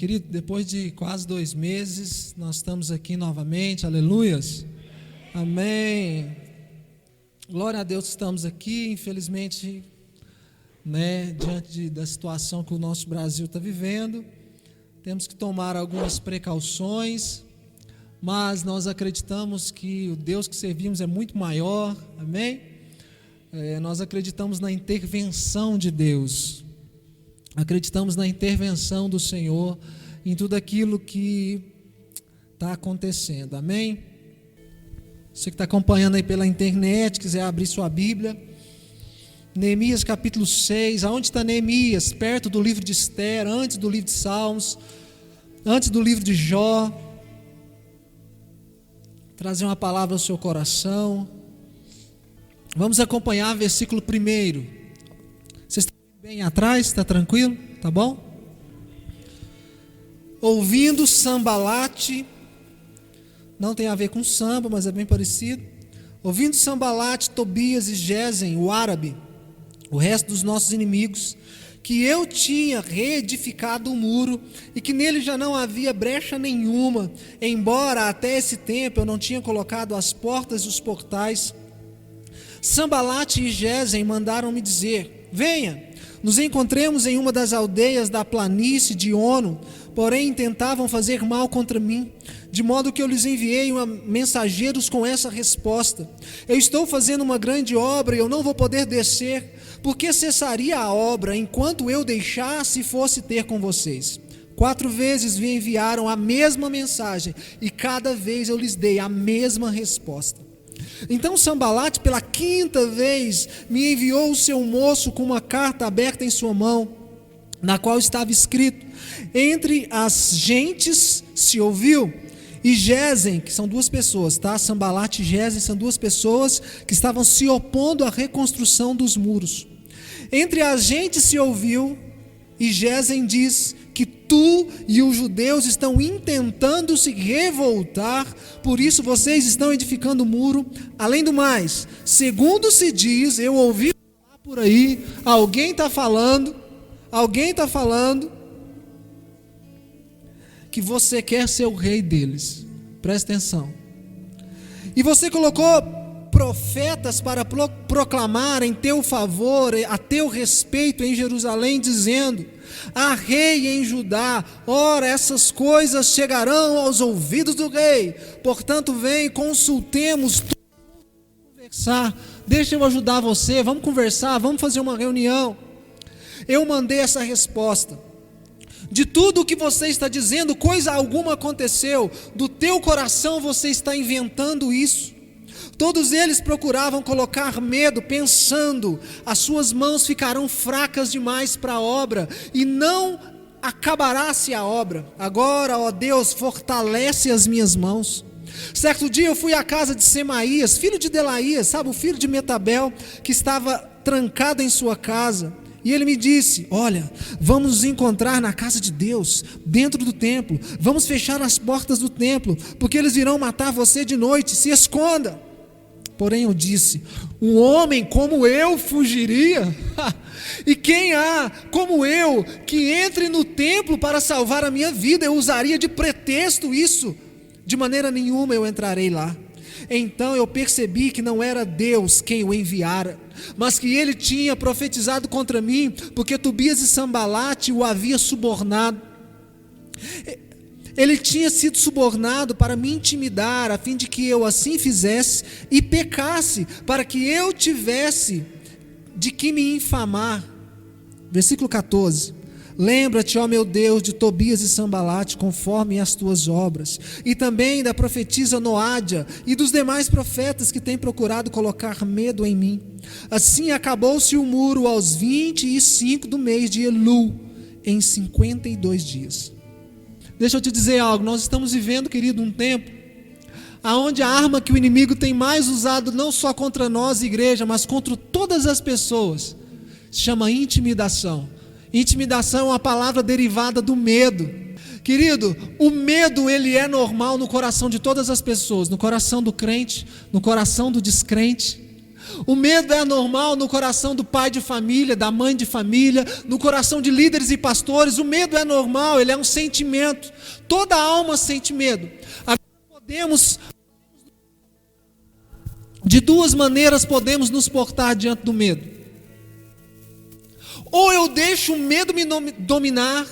Querido, depois de quase 2 meses, nós estamos aqui novamente, aleluias, amém, glória a Deus, estamos aqui, infelizmente, diante da situação que o nosso Brasil está vivendo, temos que tomar algumas precauções, mas nós acreditamos que o Deus que servimos é muito maior, amém? Nós acreditamos na intervenção de Deus, acreditamos na intervenção do Senhor em tudo aquilo que está acontecendo, amém? Você que está acompanhando aí pela internet, quiser abrir sua Bíblia, Neemias capítulo 6, aonde está Neemias? Perto do livro de Esther, antes do livro de Salmos, antes do livro de Jó. Trazer uma palavra ao seu coração. Vamos acompanhar o versículo 1. Vocês estão bem atrás? Está tranquilo? Tá bom? Ouvindo Sambalate, não tem a ver com samba, mas é bem parecido. Ouvindo Sambalate, Tobias e Gesem, o árabe, o resto dos nossos inimigos, que eu tinha reedificado o muro e que nele já não havia brecha nenhuma, embora até esse tempo eu não tinha colocado as portas e os portais, Sambalate e Gesem mandaram-me dizer: venha, nos encontremos em uma das aldeias da planície de Ono, porém tentavam fazer mal contra mim, de modo que eu lhes enviei mensageiros com essa resposta: eu estou fazendo uma grande obra e eu não vou poder descer, porque cessaria a obra enquanto eu deixasse e fosse ter com vocês. 4 vezes me enviaram a mesma mensagem e cada vez eu lhes dei a mesma resposta. Então Sambalate, pela 5ª vez, me enviou o seu moço com uma carta aberta em sua mão, na qual estava escrito: entre as gentes se ouviu. E Gesem, que são 2 pessoas, tá? Sambalate e Gesem são 2 pessoas que estavam se opondo à reconstrução dos muros. Entre as gentes se ouviu, e Gesem diz que tu e os judeus estão intentando se revoltar, por isso vocês estão edificando o muro. Além do mais, segundo se diz, eu ouvi falar por aí, alguém está falando que você quer ser o rei deles. Presta atenção. E você colocou profetas para proclamar em teu favor, a teu respeito em Jerusalém, dizendo: há rei em Judá. Ora, essas coisas chegarão aos ouvidos do rei. Portanto, vem, consultemos, conversar. Deixa eu ajudar você, vamos conversar, vamos fazer uma reunião. Eu mandei essa resposta: de tudo o que você está dizendo, coisa alguma aconteceu. Do teu coração você está inventando isso. Todos eles procuravam colocar medo, pensando: as suas mãos ficarão fracas demais para a obra, e não acabará-se a obra. Agora, ó Deus, fortalece as minhas mãos. Certo dia eu fui à casa de Semaías, filho de Delaías, sabe, o filho de Metabel, que estava trancado em sua casa. E ele me disse: olha, vamos nos encontrar na casa de Deus, dentro do templo. Vamos fechar as portas do templo, porque eles irão matar você de noite. Se esconda. Porém eu disse: um homem como eu fugiria? E quem há como eu que entre no templo para salvar a minha vida? Eu usaria de pretexto isso. De maneira nenhuma eu entrarei lá. Então eu percebi que não era Deus quem o enviara, mas que ele tinha profetizado contra mim, porque Tobias e Sambalate o havia subornado. Ele tinha sido subornado para me intimidar, a fim de que eu assim fizesse e pecasse, para que eu tivesse de que me infamar. Versículo 14. Lembra-te, ó meu Deus, de Tobias e Sambalate, conforme as tuas obras, e também da profetisa Noádia e dos demais profetas que têm procurado colocar medo em mim. Assim acabou-se o muro aos 25 do mês de Elul, em 52 dias. Deixa eu te dizer algo, nós estamos vivendo, querido, um tempo onde a arma que o inimigo tem mais usado, não só contra nós, igreja, mas contra todas as pessoas, se chama intimidação. Intimidação é uma palavra derivada do medo. Querido, o medo ele é normal no coração de todas as pessoas, no coração do crente, no coração do descrente. O medo é anormal no coração do pai de família, da mãe de família, no coração de líderes e pastores. O medo é normal, ele é um sentimento. Toda alma sente medo. Agora de duas maneiras podemos nos portar diante do medo. Ou eu deixo o medo me dominar,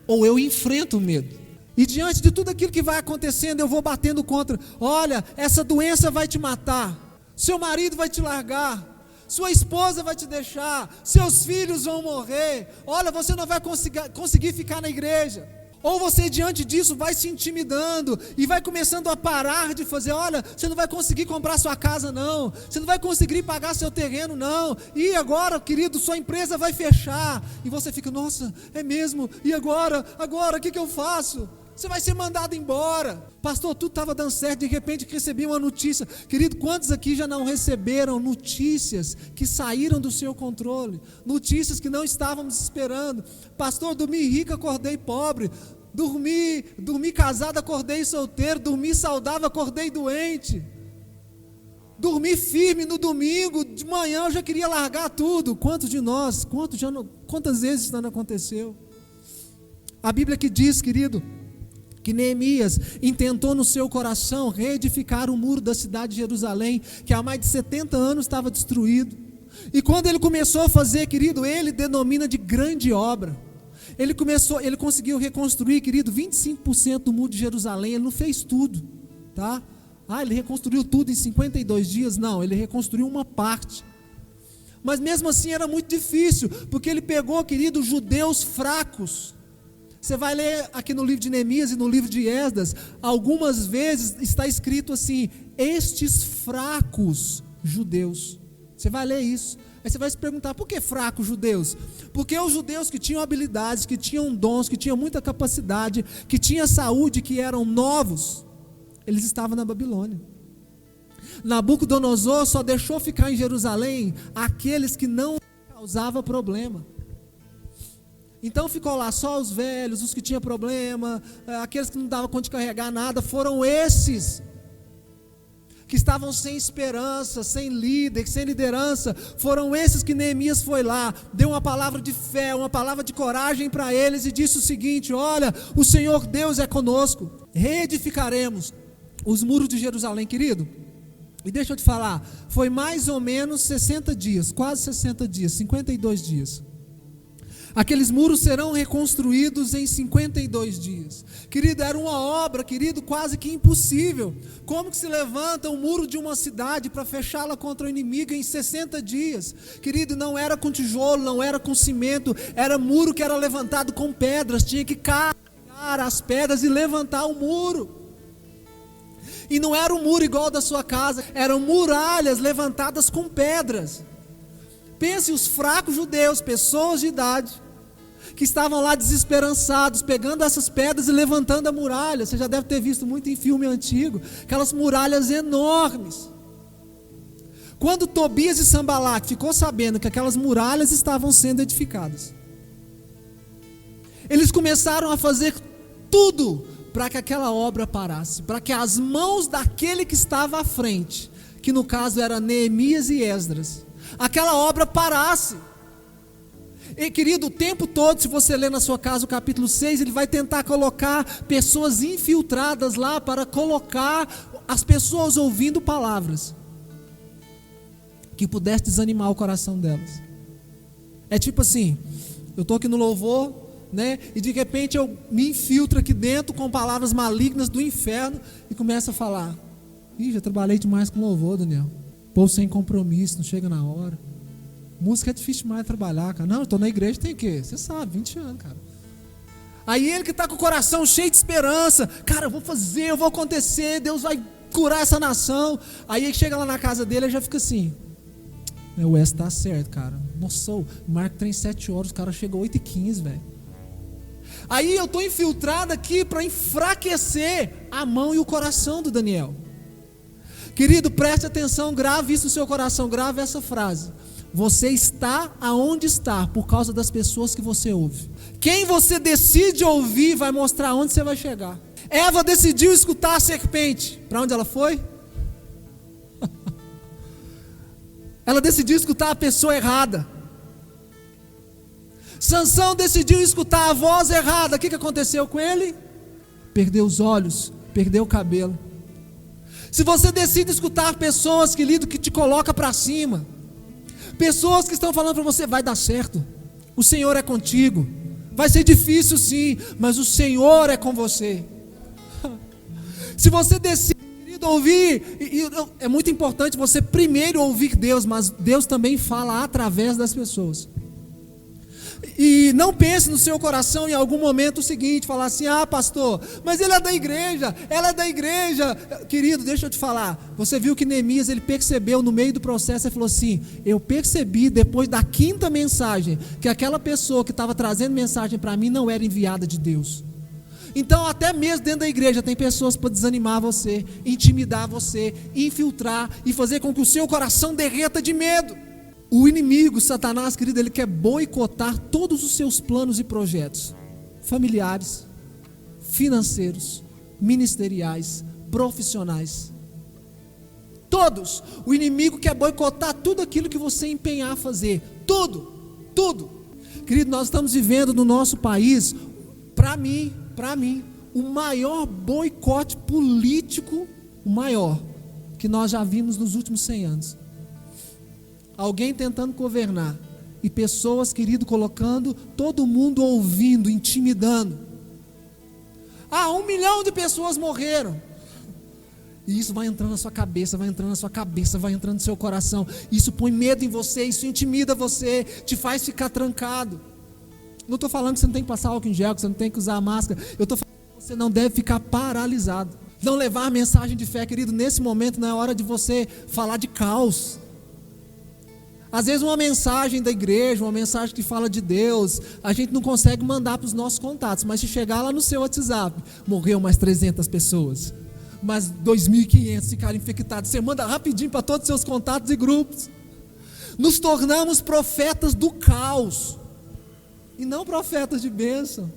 ou eu enfrento o medo. E diante de tudo aquilo que vai acontecendo, eu vou batendo contra. Olha, essa doença vai te matar. Seu marido vai te largar. Sua esposa vai te deixar. Seus filhos vão morrer. Olha, você não vai conseguir ficar na igreja. Ou você diante disso vai se intimidando e vai começando a parar de fazer. Olha, você não vai conseguir comprar sua casa não. Você não vai conseguir pagar seu terreno não. E agora, querido, sua empresa vai fechar. E você fica, nossa, é mesmo? E agora? Agora, o que eu faço? Você vai ser mandado embora. Pastor, tudo estava dando certo, de repente recebi uma notícia. Querido, quantos aqui já não receberam notícias que saíram do seu controle? Notícias que não estávamos esperando. Pastor, dormi rico, acordei pobre. Dormi casado, acordei solteiro. Dormi saudável, acordei doente. Dormi firme no domingo, de manhã eu já queria largar tudo. Quantos de nós, quantas vezes isso não aconteceu? A Bíblia que diz, querido, que Neemias intentou no seu coração reedificar o muro da cidade de Jerusalém, que há mais de 70 anos estava destruído. E quando ele começou a fazer, querido, ele denomina de grande obra. Ele conseguiu reconstruir, querido, 25% do muro de Jerusalém. Ele não fez tudo, tá? Ele reconstruiu tudo em 52 dias? Não, ele reconstruiu uma parte. Mas mesmo assim era muito difícil, porque ele pegou, querido, judeus fracos. Você vai ler aqui no livro de Neemias e no livro de Esdras, algumas vezes está escrito assim, estes fracos judeus. Você vai ler isso, aí você vai se perguntar, por que fracos judeus? Porque os judeus que tinham habilidades, que tinham dons, que tinham muita capacidade, que tinham saúde, que eram novos, eles estavam na Babilônia. Nabucodonosor só deixou ficar em Jerusalém aqueles que não causavam problema. Então ficou lá só os velhos, os que tinham problema, aqueles que não davam conta de carregar nada. Foram esses que estavam sem esperança, sem líder, sem liderança. Foram esses que Neemias foi lá, deu uma palavra de fé, uma palavra de coragem para eles e disse o seguinte: olha, o Senhor Deus é conosco, reedificaremos os muros de Jerusalém, querido. E deixa eu te falar, foi mais ou menos 60 dias, quase 60 dias, 52 dias. Aqueles muros serão reconstruídos em 52 dias. Querido, era uma obra, querido, quase que impossível. Como que se levanta um muro de uma cidade para fechá-la contra o inimigo em 60 dias? Querido, não era com tijolo, não era com cimento, era muro que era levantado com pedras, tinha que carregar as pedras e levantar o muro. E não era um muro igual ao da sua casa, eram muralhas levantadas com pedras. Pense os fracos judeus, pessoas de idade, que estavam lá desesperançados, pegando essas pedras e levantando a muralha. Você já deve ter visto muito em filme antigo, aquelas muralhas enormes. Quando Tobias e Sanbalat ficou sabendo que aquelas muralhas estavam sendo edificadas, eles começaram a fazer tudo para que aquela obra parasse, para que as mãos daquele que estava à frente, que no caso era Neemias e Esdras, aquela obra parasse. E querido, o tempo todo, se você ler na sua casa o capítulo 6, ele vai tentar colocar pessoas infiltradas lá, para colocar as pessoas ouvindo palavras que pudesse desanimar o coração delas. É tipo assim, eu estou aqui no louvor, né, e de repente eu me infiltro aqui dentro com palavras malignas do inferno e começo a falar: já trabalhei demais com louvor, Daniel. Povo sem compromisso, não chega na hora. Música é difícil demais de trabalhar, cara. Não, eu estou na igreja, tem o quê? Você sabe, 20 anos, cara. Aí ele que está com o coração cheio de esperança, cara, eu vou fazer, eu vou acontecer, Deus vai curar essa nação. Aí ele chega lá na casa dele e já fica assim: o Wes está certo, cara. Nossa, o Marco tem 7 horas, o cara chegou 8h15, velho. Aí eu estou infiltrado aqui para enfraquecer a mão e o coração do Daniel. Querido, preste atenção, grave isso no seu coração, grave essa frase: você está aonde está por causa das pessoas que você ouve. Quem você decide ouvir vai mostrar onde você vai chegar. Eva decidiu escutar a serpente. Para onde ela foi? Ela decidiu escutar a pessoa errada. Sansão decidiu escutar a voz errada. O que aconteceu com ele? Perdeu os olhos, perdeu o cabelo. Se você decide escutar pessoas, querido, que te colocam para cima, pessoas que estão falando para você, vai dar certo, o Senhor é contigo, vai ser difícil sim, mas o Senhor é com você. Se você decide, querido, ouvir, é muito importante você primeiro ouvir Deus, mas Deus também fala através das pessoas. E não pense no seu coração em algum momento o seguinte, falar assim, pastor, mas ele é da igreja, ela é da igreja. Querido, deixa eu te falar, você viu que Neemias, ele percebeu no meio do processo, ele falou assim, eu percebi depois da 5ª mensagem, que aquela pessoa que estava trazendo mensagem para mim não era enviada de Deus. Então até mesmo dentro da igreja tem pessoas para desanimar você, intimidar você, infiltrar e fazer com que o seu coração derreta de medo. O inimigo, Satanás, querido, ele quer boicotar todos os seus planos e projetos, familiares, financeiros, ministeriais, profissionais. Todos. O inimigo quer boicotar tudo aquilo que você empenhar a fazer. Tudo. Querido, nós estamos vivendo no nosso país, para mim, o maior boicote político, o maior, que nós já vimos nos últimos 100 anos. Alguém tentando governar e pessoas, querido, colocando todo mundo ouvindo, intimidando. 1 milhão de pessoas morreram. E isso vai entrando na sua cabeça, vai entrando no seu coração. Isso põe medo em você, isso intimida você, te faz ficar trancado. Não estou falando que você não tem que passar álcool em gel, que você não tem que usar máscara. Eu estou falando que você não deve ficar paralisado. Não levar a mensagem de fé, querido, nesse momento não é hora de você falar de caos. Às vezes uma mensagem da igreja, uma mensagem que fala de Deus, a gente não consegue mandar para os nossos contatos, mas se chegar lá no seu WhatsApp, morreu mais 300 pessoas, mais 2.500 ficaram infectados, você manda rapidinho para todos os seus contatos e grupos. Nos tornamos profetas do caos, e não profetas de bênção.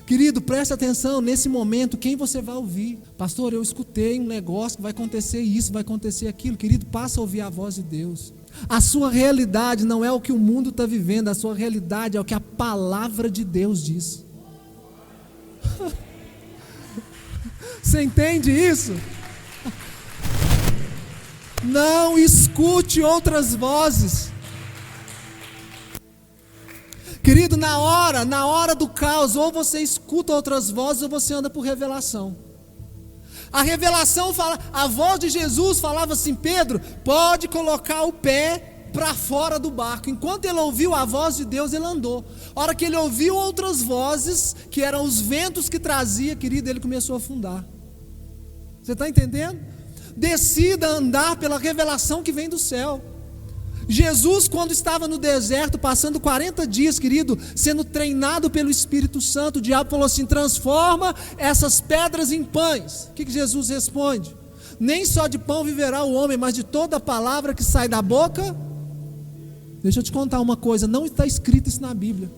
Querido, preste atenção, nesse momento, quem você vai ouvir? Pastor, eu escutei um negócio que vai acontecer isso, vai acontecer aquilo. Querido, passa a ouvir a voz de Deus. A sua realidade não é o que o mundo está vivendo, a sua realidade é o que a palavra de Deus diz. Você entende isso? Não escute outras vozes. Querido, na hora do caos, ou você escuta outras vozes, ou você anda por revelação. A revelação fala, a voz de Jesus falava assim, Pedro, pode colocar o pé para fora do barco. Enquanto ele ouviu a voz de Deus, ele andou. A hora que ele ouviu outras vozes, que eram os ventos que trazia, querido, ele começou a afundar. Você está entendendo? Decida andar pela revelação que vem do céu. Jesus, quando estava no deserto, passando 40 dias, querido, sendo treinado pelo Espírito Santo, o diabo falou assim, transforma essas pedras em pães. O que Jesus responde? Nem só de pão viverá o homem, mas de toda palavra que sai da boca. Deixa eu te contar uma coisa, não está escrito isso na Bíblia.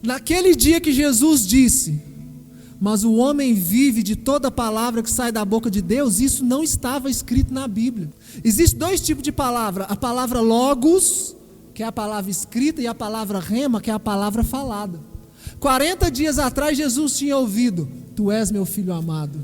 Naquele dia que Jesus disse, mas o homem vive de toda palavra que sai da boca de Deus, isso não estava escrito na Bíblia. Existem 2 tipos de palavra, a palavra logos, que é a palavra escrita, e a palavra rema, que é a palavra falada. 40 dias atrás Jesus tinha ouvido, tu és meu filho amado,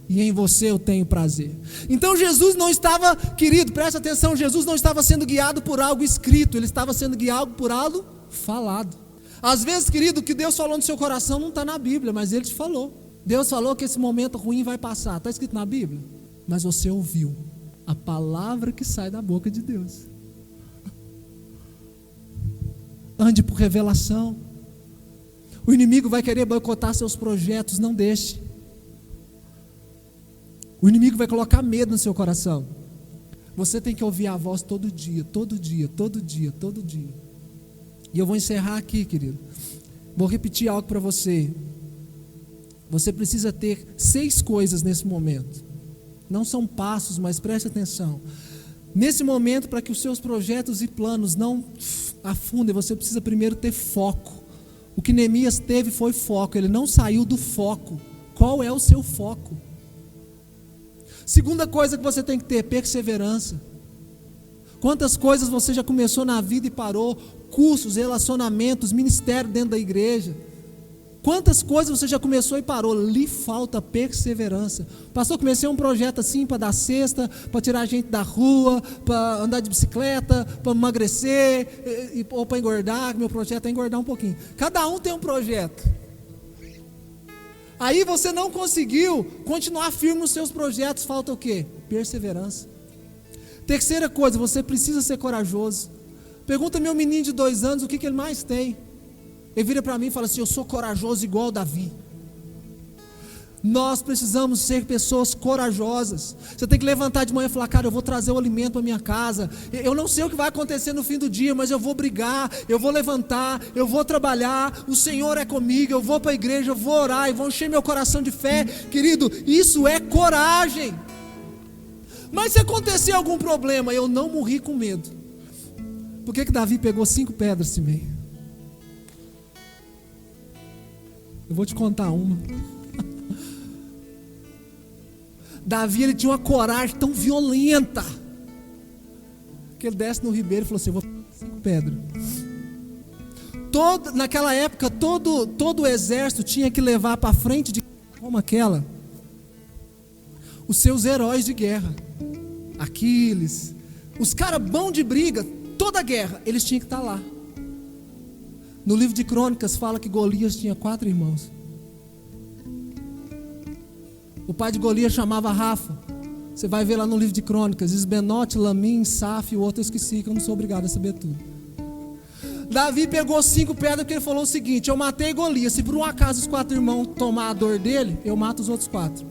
e em você eu tenho prazer. Então Jesus não estava, querido, presta atenção, Jesus não estava sendo guiado por algo escrito, ele estava sendo guiado por algo falado. Às vezes, querido, o que Deus falou no seu coração não está na Bíblia, mas Ele te falou. Deus falou que esse momento ruim vai passar, está escrito na Bíblia? Mas você ouviu a palavra que sai da boca de Deus. Ande por revelação. O inimigo vai querer boicotar seus projetos, não deixe. O inimigo vai colocar medo no seu coração. Você tem que ouvir a voz todo dia, todo dia, todo dia, todo dia. E eu vou encerrar aqui, querido. Vou repetir algo para você. Você precisa ter 6 coisas nesse momento. Não são passos, mas preste atenção. Nesse momento, para que os seus projetos e planos não afundem, você precisa primeiro ter foco. O que Neemias teve foi foco, ele não saiu do foco. Qual é o seu foco? Segunda coisa que você tem que ter, perseverança. Quantas coisas você já começou na vida e parou? Cursos, relacionamentos, ministério dentro da igreja. Quantas coisas você já começou e parou? Lhe falta perseverança. Pastor, comecei um projeto assim para dar cesta, para tirar a gente da rua, para andar de bicicleta, para emagrecer, ou para engordar. Meu projeto é engordar um pouquinho. Cada um tem um projeto. Aí você não conseguiu continuar firme nos seus projetos, falta o quê? Perseverança. Terceira coisa, você precisa ser corajoso. Pergunta meu menino de 2 anos o que ele mais tem. Ele vira para mim e fala assim: eu sou corajoso igual Davi. Nós precisamos ser pessoas corajosas. Você tem que levantar de manhã e falar: cara, eu vou trazer o alimento para minha casa. Eu não sei o que vai acontecer no fim do dia, mas eu vou brigar, eu vou levantar, eu vou trabalhar. O Senhor é comigo, eu vou para a igreja, eu vou orar e vou encher meu coração de fé. Querido, isso é coragem. Mas se acontecer algum problema, eu não morri com medo. Por que Davi pegou 5 pedras esse meio? Eu vou te contar uma. Davi, ele tinha uma coragem tão violenta que ele desce no ribeiro e falou assim: eu vou pegar 5 pedras. Naquela época, todo o exército tinha que levar para frente de como aquela os seus heróis de guerra. Aquiles, os caras bons de briga, toda guerra, eles tinham que estar lá. No livro de Crônicas fala que Golias tinha 4 irmãos. O pai de Golias chamava Rafa. Você vai ver lá no livro de Crônicas, Isbenote, Lamim, Saf e o outro eu esqueci, que eu não sou obrigado a saber tudo. Davi pegou 5 pedras porque ele falou o seguinte: eu matei Golias, se por um acaso os 4 irmãos tomar a dor dele, eu mato os outros 4.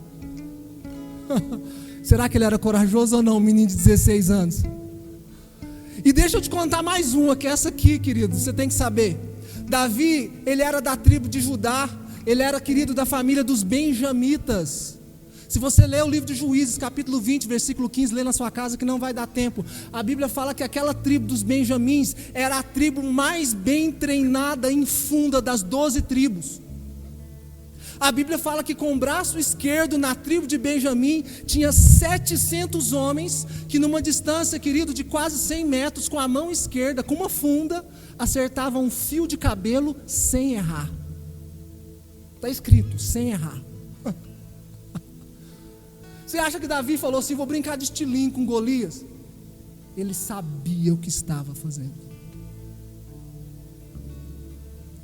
Será que ele era corajoso ou não, um menino de 16 anos? E deixa eu te contar mais uma, que é essa aqui, querido, você tem que saber. Davi, ele era da tribo de Judá, ele era querido da família dos benjamitas. Se você ler o livro de Juízes, capítulo 20, versículo 15, lê na sua casa que não vai dar tempo. A Bíblia fala que aquela tribo dos benjamins era a tribo mais bem treinada e infunda das 12 tribos. A Bíblia fala que com o braço esquerdo na tribo de Benjamim tinha 700 homens que numa distância, querido, de quase 100 metros, com a mão esquerda, com uma funda, acertavam um fio de cabelo sem errar. Está escrito, sem errar. Você acha que Davi falou assim: vou brincar de estilingue com Golias? Ele sabia o que estava fazendo.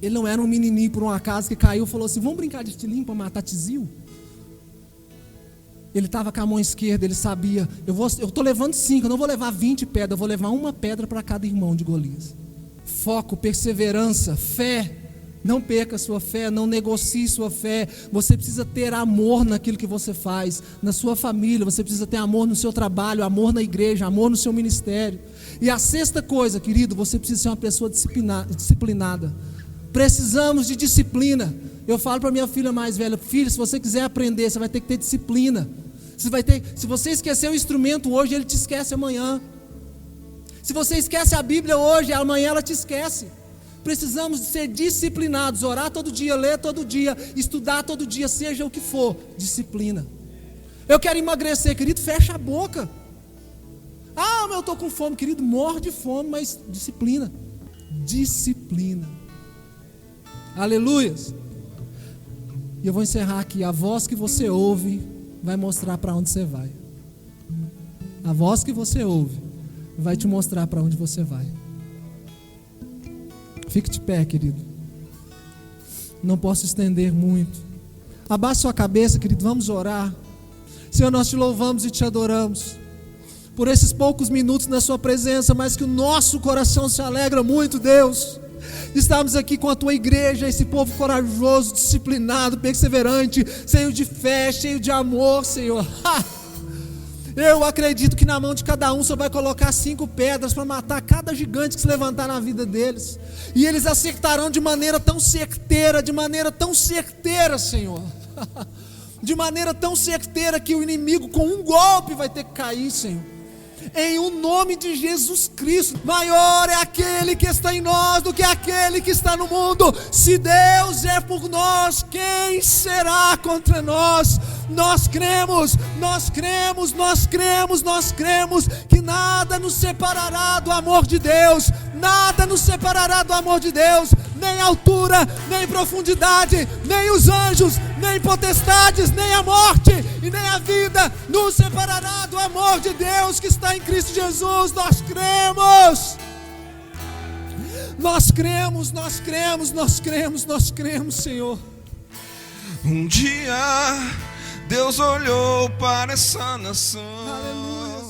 Ele não era um menininho por um acaso que caiu e falou assim: vamos brincar de estilingue para matar Tizil? Ele estava com a mão esquerda, ele sabia: eu estou levando 5, eu não vou levar 20 pedras, eu vou levar uma pedra para cada irmão de Golias. Foco, perseverança, fé. Não perca sua fé, não negocie sua fé. Você precisa ter amor naquilo que você faz, na sua família. Você precisa ter amor no seu trabalho, amor na igreja, amor no seu ministério. E a 6ª coisa, querido, você precisa ser uma pessoa disciplinada. Precisamos de disciplina. Eu falo para minha filha mais velha: filha, se você quiser aprender, você vai ter que ter disciplina. Se você esquecer o instrumento hoje, ele te esquece amanhã. Se você esquece a Bíblia hoje, amanhã ela te esquece. Precisamos de ser disciplinados, orar todo dia, ler todo dia, estudar todo dia, seja o que for, disciplina. Eu quero emagrecer, querido, fecha a boca. Ah, mas eu estou com fome, querido, morre de fome, mas disciplina. Disciplina. Aleluias. E eu vou encerrar aqui. A voz que você ouve vai mostrar para onde você vai. A voz que você ouve vai te mostrar para onde você vai. Fique de pé, querido. Não posso estender muito. Abaixe sua cabeça, querido, vamos orar. Senhor, nós te louvamos e te adoramos por esses poucos minutos na sua presença, mas que o nosso coração se alegra muito, Deus. Estamos aqui com a tua igreja, esse povo corajoso, disciplinado, perseverante, cheio de fé, cheio de amor, Senhor. Eu acredito que na mão de cada um você vai colocar 5 pedras para matar cada gigante que se levantar na vida deles. E eles acertarão de maneira tão certeira, Senhor. De maneira tão certeira que o inimigo com um golpe vai ter que cair, Senhor. em o nome de Jesus Cristo. Maior é aquele que está em nós do que aquele que está no mundo. Se Deus é por nós, quem será contra nós? Nós cremos que nada nos separará do amor de Deus. Nada nos separará do amor de Deus. Nem altura, nem profundidade, nem os anjos, nem potestades, nem a morte e nem a vida nos separará do amor de Deus que está em Cristo Jesus. Nós cremos, Senhor. Um dia Deus olhou para essa nação. Aleluia.